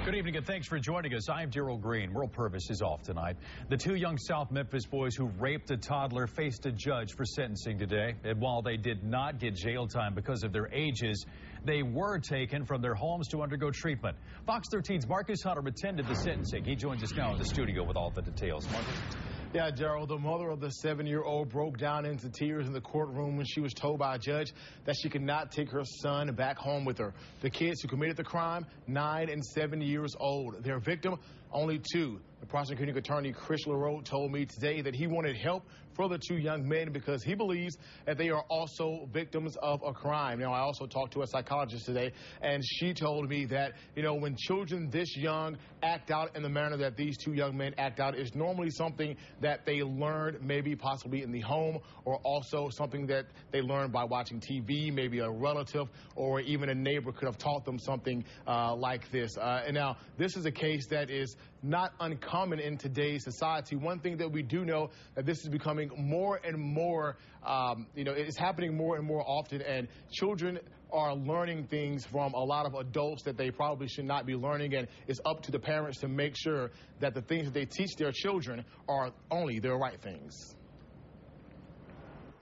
Good evening and thanks for joining us. I'm Daryl Green. World Purvis is off tonight. The two young South Memphis boys who raped a toddler faced a judge for sentencing today. And while they did not get jail time because of their ages, they were taken from their homes to undergo treatment. Fox 13's Marcus Hunter attended the sentencing. He joins us now in the studio with all the details. Marcus? Yeah, Gerald, the mother of the 7-year-old broke down into tears in the courtroom when she was told by a judge that she could not take her son back home with her. The kids who committed the crime, 9 and 7 years old. Their victim, only 2. The prosecuting attorney, Chris LaRoe, told me today that he wanted help for the 2 young men because he believes that they are also victims of a crime. Now, I also talked to a psychologist today, and she told me that, when children this young act out in the manner that these 2 young men act out, is normally something that they learned maybe possibly in the home, or also something that they learned by watching TV. Maybe a relative or even a neighbor could have taught them something like this. And now, this is a case that is not uncommon in today's society. One thing that we do know that this is becoming more and more, it's happening more and more often, and children are learning things from a lot of adults that they probably should not be learning, and it's up to the parents to make sure that the things that they teach their children are only the right things.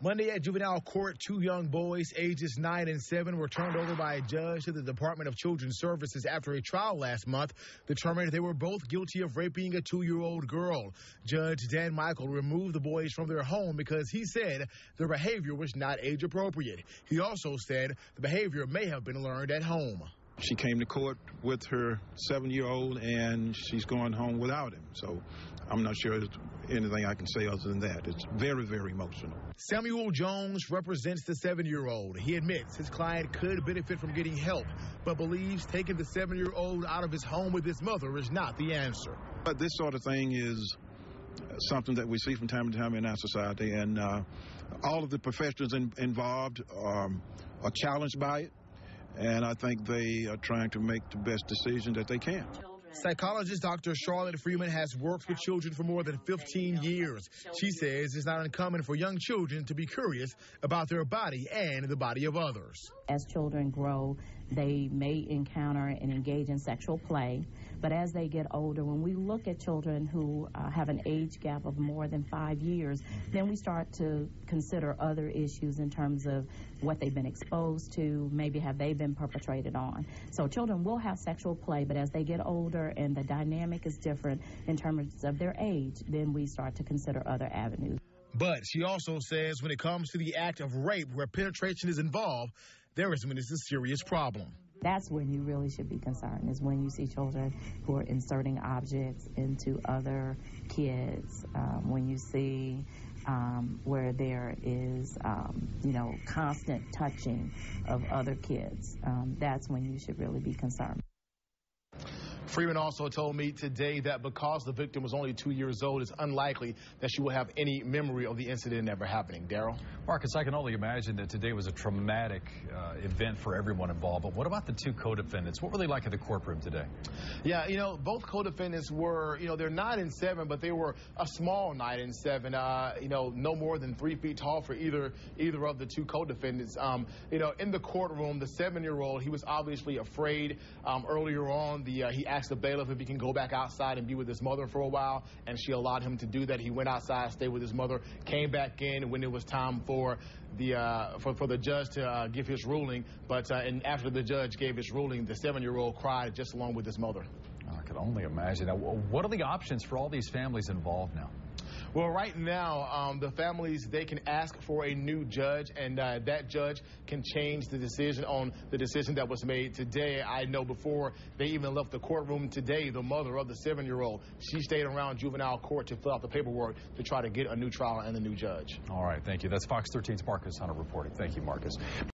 Monday at juvenile court, 2 young boys, ages 9 and 7, were turned over by a judge to the Department of Children's Services after a trial last month determined they were both guilty of raping a 2-year-old girl. Judge Dan Michael removed the boys from their home because he said their behavior was not age appropriate. He also said the behavior may have been learned at home. She came to court with her 7-year-old, and she's going home without him. So I'm not sure there's anything I can say other than that. It's very, very emotional. Samuel Jones represents the 7-year-old. He admits his client could benefit from getting help, but believes taking the 7-year-old out of his home with his mother is not the answer. But this sort of thing is something that we see from time to time in our society, and all of the professionals involved are challenged by it. And I think they are trying to make the best decision that they can. Psychologist Dr. Charlotte Freeman has worked with children for more than 15 years. She says it's not uncommon for young children to be curious about their body and the body of others. As children grow, they may encounter and engage in sexual play. But as they get older, when we look at children who have an age gap of more than 5 years, then we start to consider other issues in terms of what they've been exposed to, maybe have they been perpetrated on. So children will have sexual play, but as they get older and the dynamic is different in terms of their age, then we start to consider other avenues. But she also says when it comes to the act of rape where penetration is involved, there is when it's a serious problem. That's when you really should be concerned, is when you see children who are inserting objects into other kids, when you see where there is, constant touching of other kids. That's when you should really be concerned. Freeman also told me today that because the victim was only 2 years old, it's unlikely that she will have any memory of the incident ever happening. Daryl? Marcus, I can only imagine that today was a traumatic event for everyone involved. But what about the 2 co-defendants? What were they like in the courtroom today? Yeah, both co-defendants were, they're 9 and 7, but they were a small 9 and 7, no more than 3 feet tall for either of the 2 co-defendants. In the courtroom, the 7-year-old, he was obviously afraid. Earlier on, he asked the bailiff if he can go back outside and be with his mother for a while, and she allowed him to do that. He went outside, stayed with his mother, came back in when it was time for the judge to give his ruling. But and after the judge gave his ruling, the 7-year-old cried just along with his mother. I can only imagine. Now, what are the options for all these families involved now? Well, right now, the families, they can ask for a new judge, and that judge can change the decision on the decision that was made today. I know before they even left the courtroom today, the mother of the 7-year-old, she stayed around juvenile court to fill out the paperwork to try to get a new trial and a new judge. All right, thank you. That's Fox 13's Marcus Hunter reporting. Thank you, Marcus.